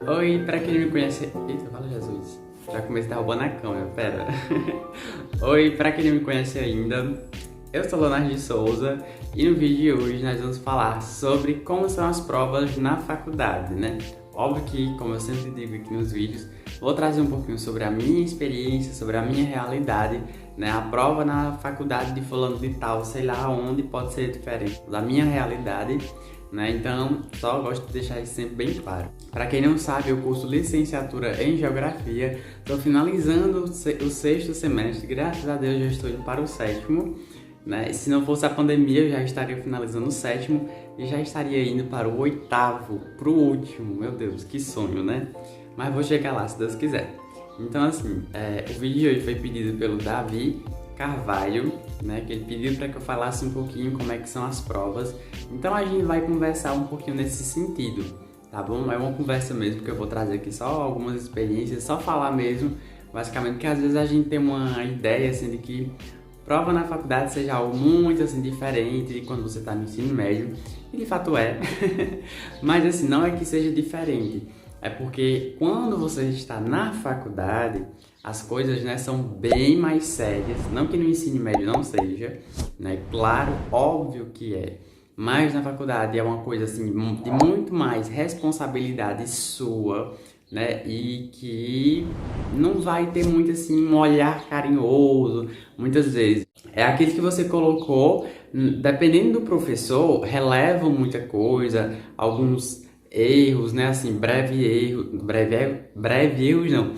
Oi, pra quem não me conhece. Eita, fala Jesus. Já comecei derrubando a câmera, pera. Oi, pra quem não me conhece ainda, eu sou Leonardo de Souza e no vídeo de hoje nós vamos falar sobre como são as provas na faculdade, né? Óbvio que, como eu sempre digo aqui nos vídeos, vou trazer um pouquinho sobre a minha experiência, sobre a minha realidade, né? A prova na faculdade de fulano de tal, sei lá onde, pode ser diferente da minha realidade, né? Então, só gosto de deixar isso sempre bem claro. Para quem não sabe, eu curso licenciatura em Geografia, estou finalizando o sexto semestre, graças a Deus já estou indo para o sétimo, né? Se não fosse a pandemia, eu já estaria finalizando o sétimo e já estaria indo para o oitavo, para o último. Meu Deus, que sonho, né? Mas vou chegar lá, se Deus quiser. Então, assim, o vídeo de hoje foi pedido pelo Davi Carvalho, né, que ele pediu para que eu falasse um pouquinho como é que são as provas. Então a gente vai conversar um pouquinho nesse sentido, tá bom? É uma conversa mesmo que eu vou trazer aqui só algumas experiências, só falar mesmo, basicamente, porque às vezes a gente tem uma ideia assim de que prova na faculdade seja algo muito assim diferente de quando você está no ensino médio, e de fato é. Mas assim, não é que seja diferente. É porque quando você está na faculdade, as coisas, né, são bem mais sérias. Não que no ensino médio não seja, né? Claro, óbvio que é. Mas na faculdade é uma coisa assim de muito mais responsabilidade sua, né? E que não vai ter muito assim um olhar carinhoso, muitas vezes. É aquilo que você colocou, dependendo do professor, relevam muita coisa, alguns erros, né? Assim, breve erros não.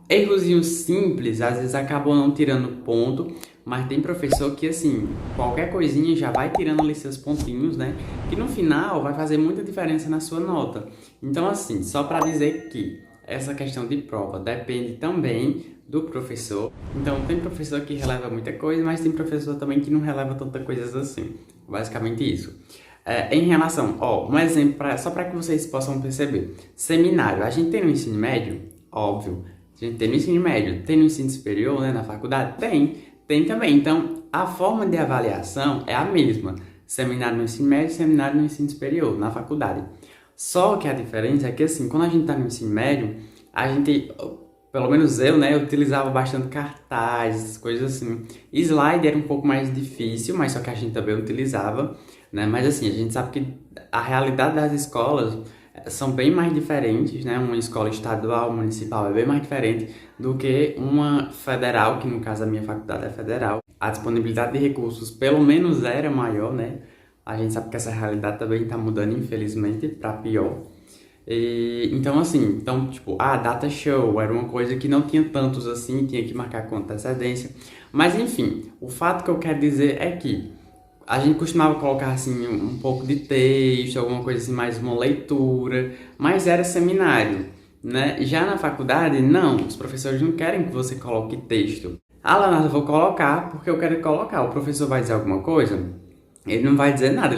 Errozinhos simples, às vezes acabam não tirando ponto, mas tem professor que, assim, qualquer coisinha já vai tirando ali seus pontinhos, né? Que no final vai fazer muita diferença na sua nota. Então, assim, só para dizer que essa questão de prova depende também do professor. Então, tem professor que releva muita coisa, mas tem professor também que não releva tanta coisa assim. Basicamente isso. Em relação, um exemplo só para que vocês possam perceber. Seminário, a gente tem no ensino médio, óbvio. A gente tem no ensino médio, tem no ensino superior, né, na faculdade? Tem também. Então, a forma de avaliação é a mesma. Seminário no ensino médio, seminário no ensino superior, na faculdade. Só que a diferença é que, assim, quando a gente está no ensino médio, a gente, pelo menos eu, né, eu utilizava bastante cartazes, coisas assim. Slide era um pouco mais difícil, mas só que a gente também utilizava, né? Mas assim, a gente sabe que a realidade das escolas são bem mais diferentes, né? Uma escola estadual, municipal é bem mais diferente do que uma federal, que no caso a minha faculdade é federal. A disponibilidade de recursos pelo menos era maior, né? A gente sabe que essa realidade também está mudando, infelizmente, para pior. Então, assim, tipo, a data show era uma coisa que não tinha tantos assim, tinha que marcar com antecedência. Mas, enfim, o fato que eu quero dizer é que a gente costumava colocar assim um pouco de texto, alguma coisa assim, mais uma leitura, mas era seminário, né? Já na faculdade, não, os professores não querem que você coloque texto. Ah, Leonardo, eu vou colocar porque eu quero colocar. O professor vai dizer alguma coisa? Ele não vai dizer nada,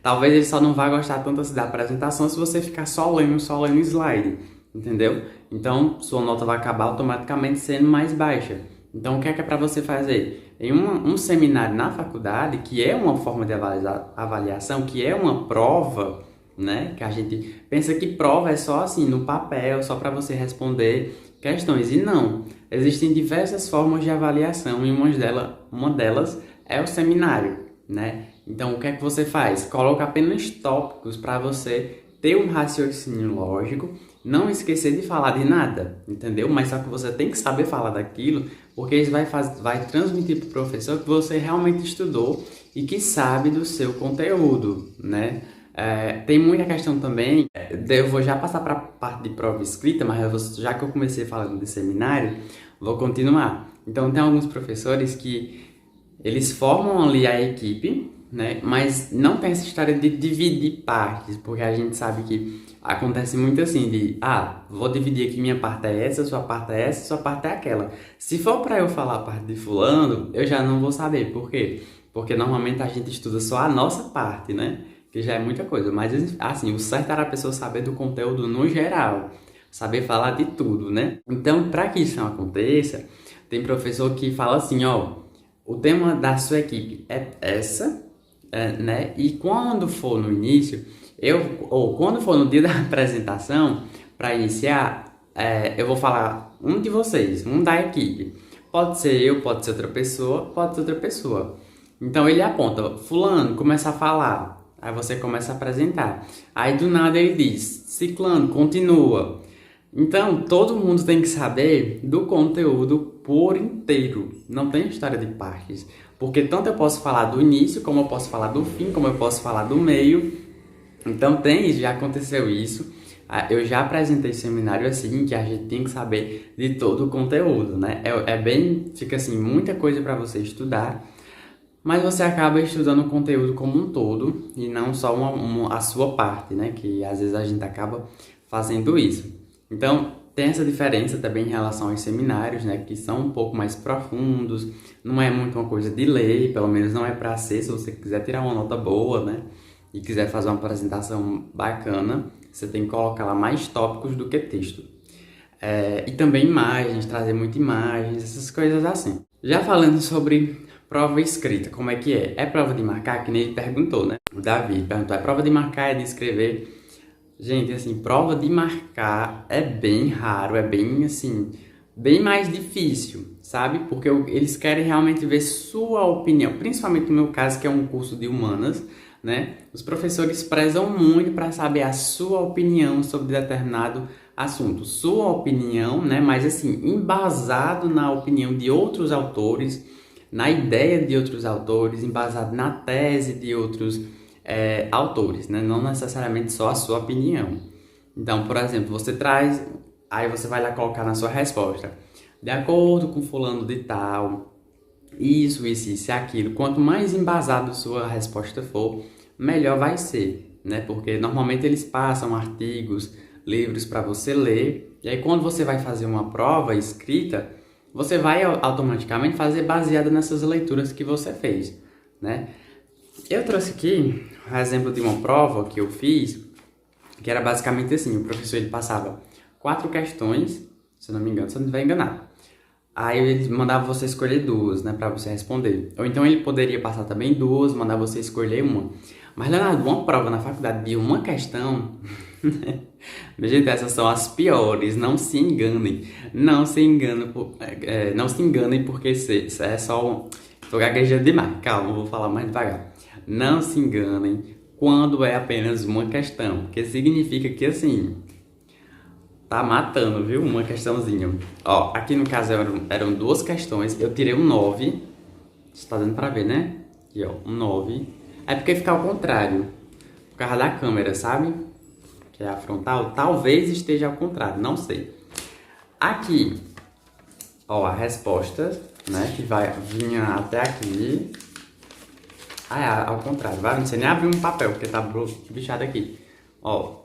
talvez ele só não vá gostar tanto assim da apresentação se você ficar só lendo slide, entendeu? Então, sua nota vai acabar automaticamente sendo mais baixa. Então, o que é para você fazer? Em um seminário na faculdade, que é uma forma de avaliação, que é uma prova, né? Que a gente pensa que prova é só assim, no papel, só para você responder questões. E não, existem diversas formas de avaliação e uma delas é o seminário, né? Então, o que é que você faz? Coloca apenas tópicos para você ter um raciocínio lógico, não esquecer de falar de nada, entendeu? Mas só que você tem que saber falar daquilo, porque isso vai transmitir para o professor que você realmente estudou e que sabe do seu conteúdo, né? Tem muita questão também, eu vou já passar para a parte de prova escrita, mas já que eu comecei falando de seminário, vou continuar. Então, tem alguns professores que eles formam ali a equipe, né? Mas não tem essa história de dividir partes, porque a gente sabe que acontece muito assim, vou dividir aqui, minha parte é essa, sua parte é essa, sua parte é aquela. Se for para eu falar a parte de fulano, eu já não vou saber. Por quê? Porque normalmente a gente estuda só a nossa parte, né? Que já é muita coisa. Mas, assim, o certo era a pessoa saber do conteúdo no geral. Saber falar de tudo, né? Então, para que isso não aconteça, tem professor que fala assim, o tema da sua equipe é essa, né? E quando for no início, ou quando for no dia da apresentação, para iniciar, eu vou falar um de vocês, um da equipe. Pode ser eu, pode ser outra pessoa, pode ser outra pessoa. Então ele aponta, fulano, começa a falar. Aí você começa a apresentar. Aí do nada ele diz, ciclano, continua. Então todo mundo tem que saber do conteúdo por inteiro. Não tem história de partes. Porque tanto eu posso falar do início, como eu posso falar do fim, como eu posso falar do meio. Então já aconteceu isso. Eu já apresentei seminário assim, que a gente tem que saber de todo o conteúdo, né? Fica assim, muita coisa para você estudar, mas você acaba estudando o conteúdo como um todo e não só a sua parte, né? Que às vezes a gente acaba fazendo isso. Então, tem essa diferença também em relação aos seminários, né? Que são um pouco mais profundos, não é muito uma coisa de lei, pelo menos não é para ser, se você quiser tirar uma nota boa, né? E quiser fazer uma apresentação bacana, você tem que colocar lá mais tópicos do que texto. E também imagens, trazer muitas imagens, essas coisas assim. Já falando sobre prova escrita, como é que é? É prova de marcar? Que nem ele perguntou, né? O Davi perguntou, é prova de marcar, é de escrever? Gente, assim, prova de marcar é bem raro, é bem, assim, bem mais difícil, sabe? Porque eles querem realmente ver sua opinião, principalmente no meu caso, que é um curso de humanas, né? Os professores prezam muito para saber a sua opinião sobre determinado assunto. Sua opinião, né? Mas assim, embasado na opinião de outros autores, na ideia de outros autores, embasado na tese de outros autores, né? Não necessariamente só a sua opinião. Então, por exemplo, você traz, aí você vai lá colocar na sua resposta, de acordo com fulano de tal, isso e aquilo. Quanto mais embasado sua resposta for, melhor vai ser, né? Porque normalmente eles passam artigos, livros para você ler, e aí quando você vai fazer uma prova escrita, você vai automaticamente fazer baseado nessas leituras que você fez, né? Eu trouxe aqui um exemplo de uma prova que eu fiz, que era basicamente assim, o professor ele passava 4 questões, se eu não me engano, se eu não estiver enganado. Aí ele mandava você escolher 2, né, para você responder. Ou então ele poderia passar também 2, mandar você escolher uma. Mas, Leonardo, uma prova na faculdade de uma questão... Minha gente, essas são as piores, não se enganem. Não se enganem, não se enganem porque isso é só... Tô gaguejando demais, calma, vou falar mais devagar. Não se enganem quando é apenas uma questão, porque significa que, assim... Tá matando, viu? Uma questãozinha. Ó, aqui no caso eram 2 questões. Eu tirei um 9. Você tá dando pra ver, né? Aqui, ó, um 9. É porque fica ao contrário. Por causa da câmera, sabe? Que é a frontal. Talvez esteja ao contrário, não sei. Aqui, ó, a resposta, né? Que vinha até aqui. Ah, é ao contrário. Não sei nem abrir um papel, porque tá bichado aqui. Ó.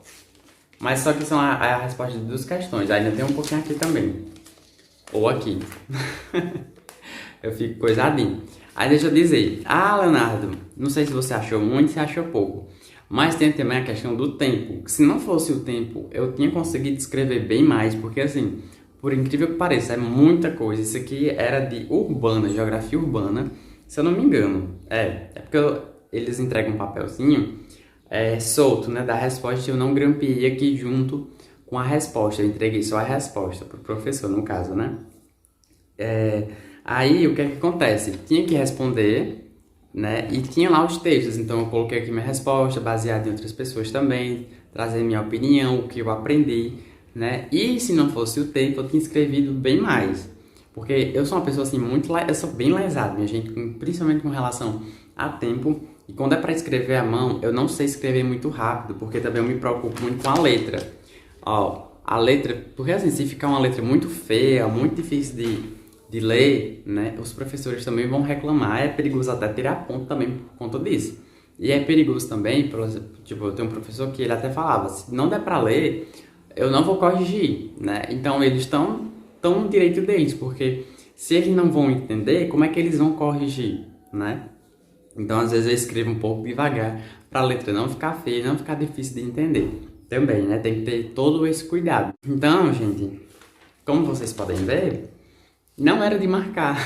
Mas só que são a resposta de 2 questões. Ainda tem um pouquinho aqui também. Ou aqui. Eu fico coisadinho. Aí deixa eu dizer. Ah, Leonardo, não sei se você achou muito, se achou pouco. Mas tem também a questão do tempo. Se não fosse o tempo, eu tinha conseguido escrever bem mais. Porque assim, por incrível que pareça, é muita coisa. Isso aqui era de urbana, geografia urbana. Se eu não me engano. É porque eles entregam um papelzinho... solto, né, da resposta, eu não grampeei aqui junto com a resposta, eu entreguei só a resposta pro professor, no caso, né. Aí, o que é que acontece? Tinha que responder, né, e tinha lá os textos, então eu coloquei aqui minha resposta, baseada em outras pessoas também, trazer minha opinião, o que eu aprendi, né, e se não fosse o tempo, eu tinha escrevido bem mais, porque eu sou uma pessoa, assim, eu sou bem lesado, minha gente, principalmente com relação a tempo. E quando é para escrever à mão, eu não sei escrever muito rápido, porque também eu me preocupo muito com a letra. Ó, a letra, porque assim, se ficar uma letra muito feia, muito difícil de ler, né, os professores também vão reclamar. É perigoso até tirar ponto também por conta disso. E é perigoso também, por exemplo, tipo, eu tenho um professor que ele até falava, se não der para ler, eu não vou corrigir, né? Então eles estão no direito deles, porque se eles não vão entender, como é que eles vão corrigir, né? Então, às vezes eu escrevo um pouco devagar para a letra não ficar feia, não ficar difícil de entender. Também, né? Tem que ter todo esse cuidado. Então, gente, como vocês podem ver, não era de marcar.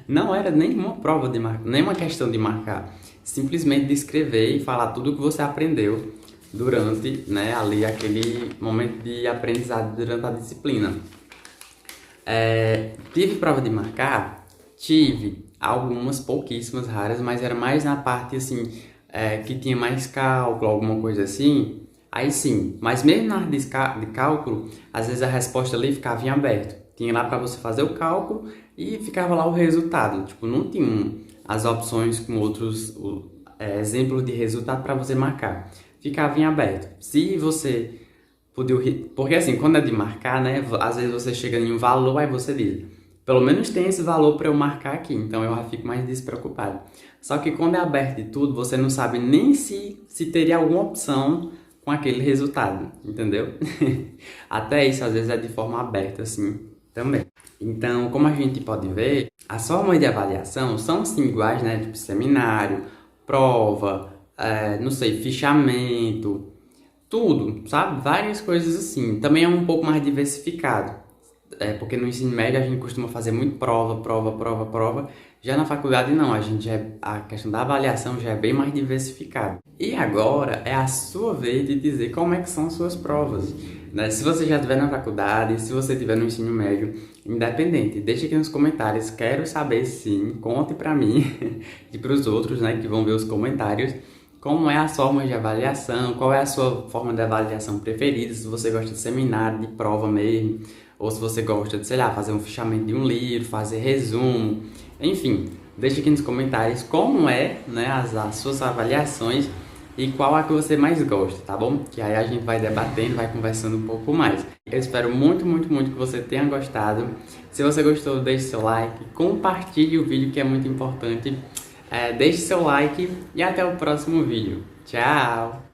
Não era nenhuma prova de marcar, nenhuma questão de marcar. Simplesmente de escrever e falar tudo o que você aprendeu durante, né, ali aquele momento de aprendizado durante a disciplina. Tive prova de marcar? Tive algumas, pouquíssimas, raras, mas era mais na parte assim, que tinha mais cálculo, alguma coisa assim. Aí sim, mas mesmo na área de cálculo, às vezes a resposta ali ficava em aberto. Tinha lá para você fazer o cálculo e ficava lá o resultado. Tipo, não tinha as opções com outros exemplos de resultado para você marcar. Ficava em aberto. Se você porque assim, quando é de marcar, né? Às vezes você chega em um valor, aí você diz, pelo menos tem esse valor para eu marcar aqui, então eu já fico mais despreocupado. Só que quando é aberto de tudo, você não sabe nem se teria alguma opção com aquele resultado, entendeu? Até isso às vezes é de forma aberta, assim, também. Então, como a gente pode ver, as formas de avaliação são sim iguais, né? Tipo seminário, prova, não sei, fichamento, tudo, sabe? Várias coisas assim. Também é um pouco mais diversificado. Porque no ensino médio a gente costuma fazer muito prova, prova, prova, prova. Já na faculdade não, a questão da avaliação já é bem mais diversificada. E agora é a sua vez de dizer como é que são as suas provas, né? Se você já estiver na faculdade, se você estiver no ensino médio, independente, deixa aqui nos comentários, quero saber sim, conte pra mim e pros outros, né, que vão ver os comentários, como é as formas de avaliação, qual é a sua forma de avaliação preferida, se você gosta de seminário, de prova mesmo, ou se você gosta de, sei lá, fazer um fichamento de um livro, fazer resumo, enfim, deixa aqui nos comentários como é, né, as suas avaliações e qual é a que você mais gosta, tá bom? Que aí a gente vai debatendo, vai conversando um pouco mais. Eu espero muito, muito, muito que você tenha gostado. Se você gostou, deixe seu like, compartilhe o vídeo que é muito importante. Deixe seu like e até o próximo vídeo. Tchau!